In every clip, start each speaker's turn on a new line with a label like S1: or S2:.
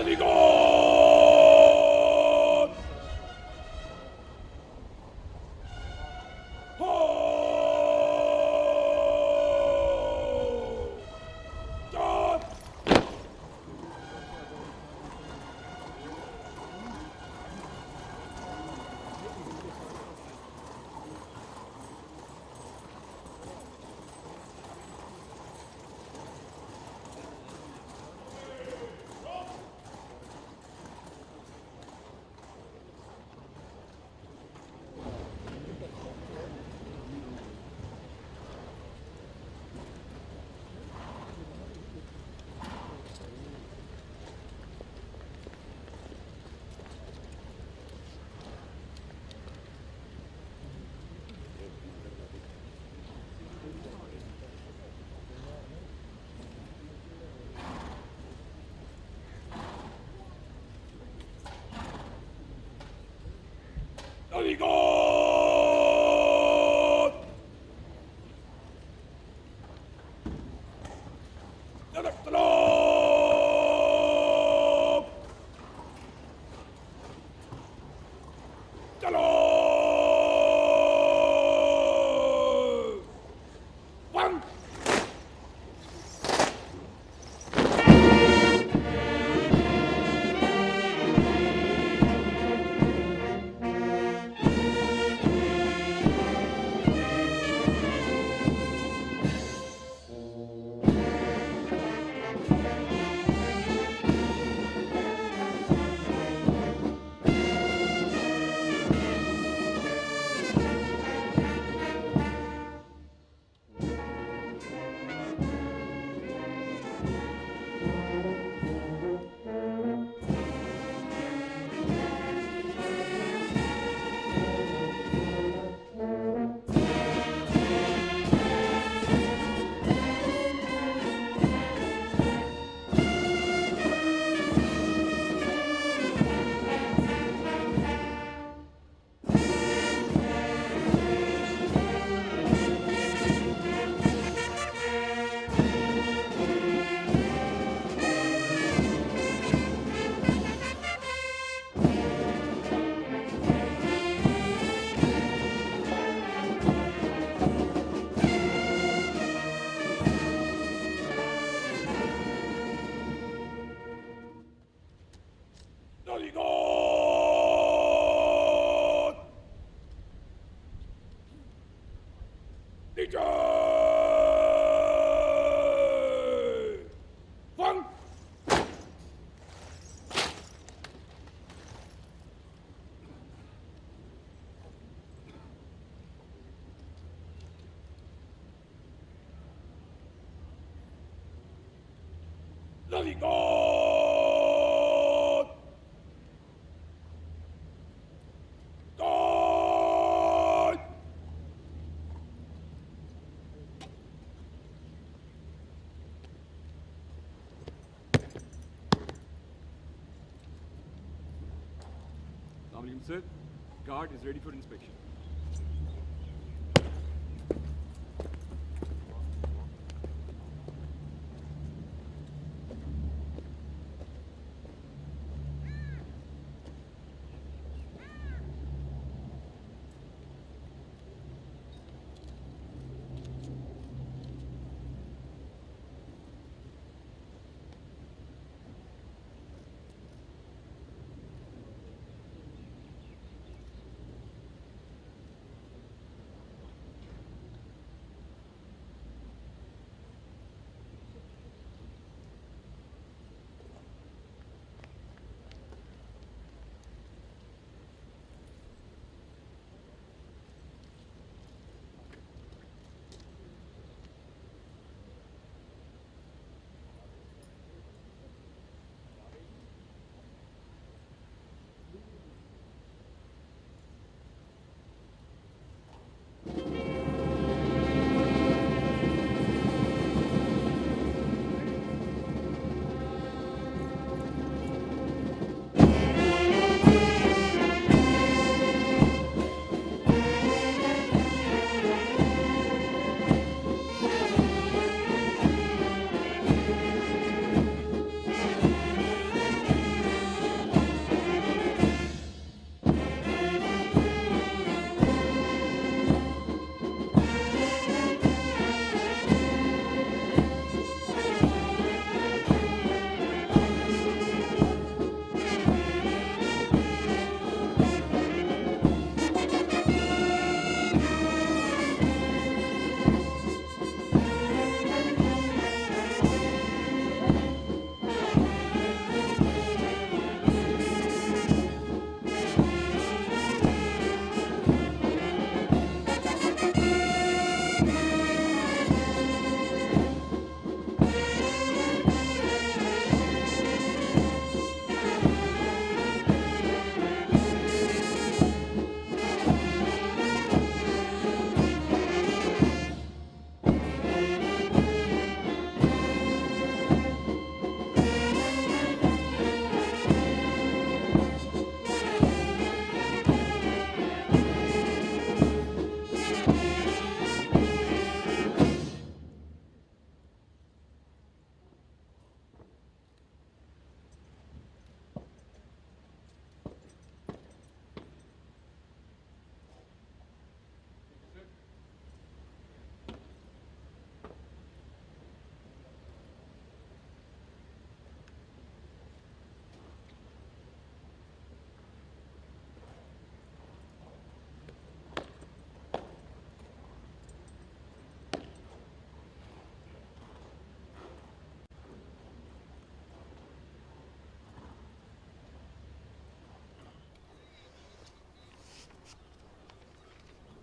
S1: Bloody God! God!
S2: Assalamu alaikum, sir. Guard is ready for inspection.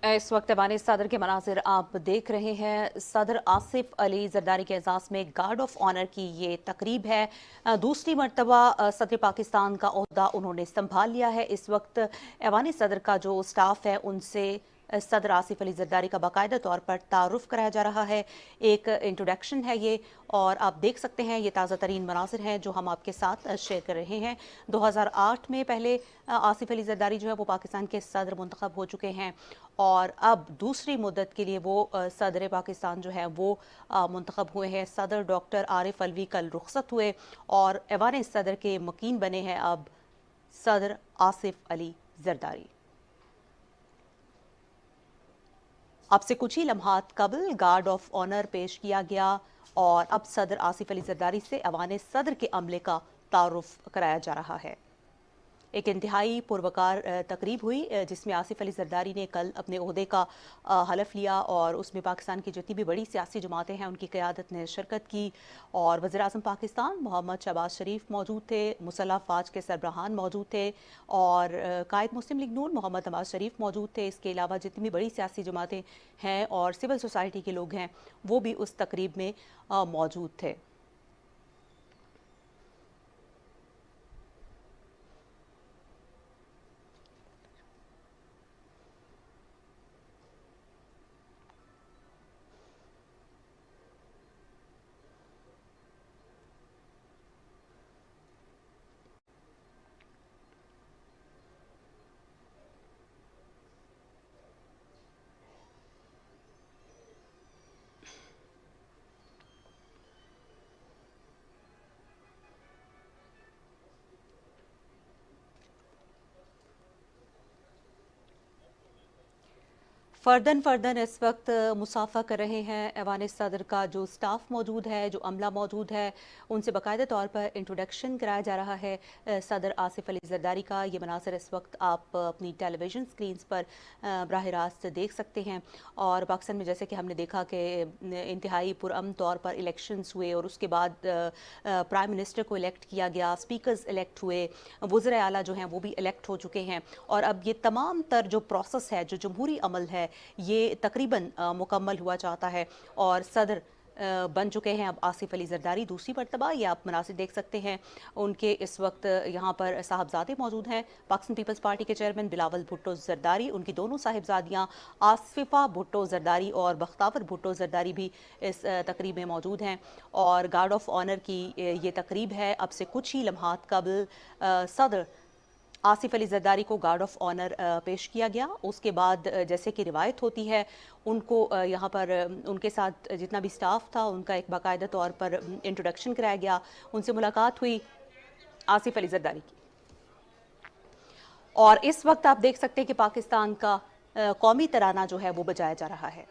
S1: इस वक्त ऐवान सदर के मनाजिर आप देख रहे हैं। सदर आसिफ अली जरदारी के एजाज़ में गार्ड ऑफ ऑनर की ये तकरीब है। दूसरी मरतबा सदर पाकिस्तान का ओहदा उन्होंने संभाल लिया है। इस वक्त ऐवान सदर का जो स्टाफ है उनसे सदर आसिफ अली जरदारी का बाकायदा तौर पर तारुफ कराया जा रहा है। एक इंट्रोडक्शन है ये, और आप देख सकते हैं ये ताज़ा तरीन मनाजिर हैं जो हम आपके साथ शेयर कर रहे हैं। 2008 में पहले आसिफ अली जरदारी जो है वो पाकिस्तान के सदर मुंतखब हो चुके हैं, और अब दूसरी मुद्दत के लिए वो सदर पाकिस्तान जो है वो मुंतखब हुए हैं। सदर डॉक्टर आरिफ अलवी कल रुखसत हुए और ऐवान सदर के मकीन बने हैं अब सदर आसिफ अली जरदारी। अब से कुछ ही लम्हात कबल गार्ड ऑफ ऑनर पेश किया गया और अब सदर आसिफ अली जरदारी से ऐवान सदर के अमले का तारुफ कराया जा रहा है। एक इंतहाई पुरवकार तकरीब हुई जिसमें आसिफ अली जरदारी ने कल अपने ओहदे का हलफ लिया, और उसमें पाकिस्तान की जितनी भी बड़ी सियासी जमातें हैं उनकी क़यादत ने शिरकत की। और वज़ीर आज़म पाकिस्तान मोहम्मद शहबाज शरीफ मौजूद थे, मुसल्लह फ़ौज के सरबराहान मौजूद थे, और कायद मुस्लिम लीग नून मोहम्मद नवाज शरीफ मौजूद थे। इसके अलावा जितनी भी बड़ी सियासी जमातें हैं और सिविल सोसाइटी के लोग हैं वो भी उस तकरीब में मौजूद थे। फर्दन इस वक्त मुसाफा कर रहे हैं। ऐवान सदर का जो स्टाफ मौजूद है, जो अमला मौजूद है, उनसे बाकायदा तौर पर इंट्रोडक्शन कराया जा रहा है सदर आसिफ अली जरदारी का। ये मनासर इस वक्त आप अपनी टेलीविज़न स्क्रीन्स पर बराह रास्त देख सकते हैं। और पाकिस्तान में जैसे कि हमने देखा कि इंतहाई पुरअमन तौर पर इलेक्शंस हुए और उसके बाद प्राइम मिनिस्टर को इलेक्ट किया गया, स्पीकर्स इलेक्ट हुए, वज़ीर आला जो हैं वो भी इलेक्ट हो चुके हैं, और अब ये तमाम तर जो प्रोसेस है, जो जमहूरी अमल है, ये तकरीबन मुकम्मल हुआ चाहता है और सदर बन चुके हैं अब आसिफ अली जरदारी दूसरी मरतबा। ये आप मनासिर देख सकते हैं उनके। इस वक्त यहाँ पर साहबजादे मौजूद हैं। पाकिस्तान पीपल्स पार्टी के चेयरमैन बिलावल भुट्टो जरदारी, उनकी दोनों साहिबजादियाँ आसिफा भुट्टो जरदारी और बख्तावर भुट्टो जरदारी भी इस तकरीब में मौजूद हैं। और गार्ड ऑफ ऑनर की ये तकरीब है। अब से कुछ ही लम्हात कबल सदर आसिफ अली जरदारी को गार्ड ऑफ ऑनर पेश किया गया। उसके बाद जैसे कि रिवायत होती है उनको यहाँ पर उनके साथ जितना भी स्टाफ था उनका एक बाकायदा तौर पर इंट्रोडक्शन कराया गया, उनसे मुलाकात हुई आसिफ अली जरदारी की। और इस वक्त आप देख सकते हैं कि पाकिस्तान का कौमी तराना जो है वो बजाया जा रहा है।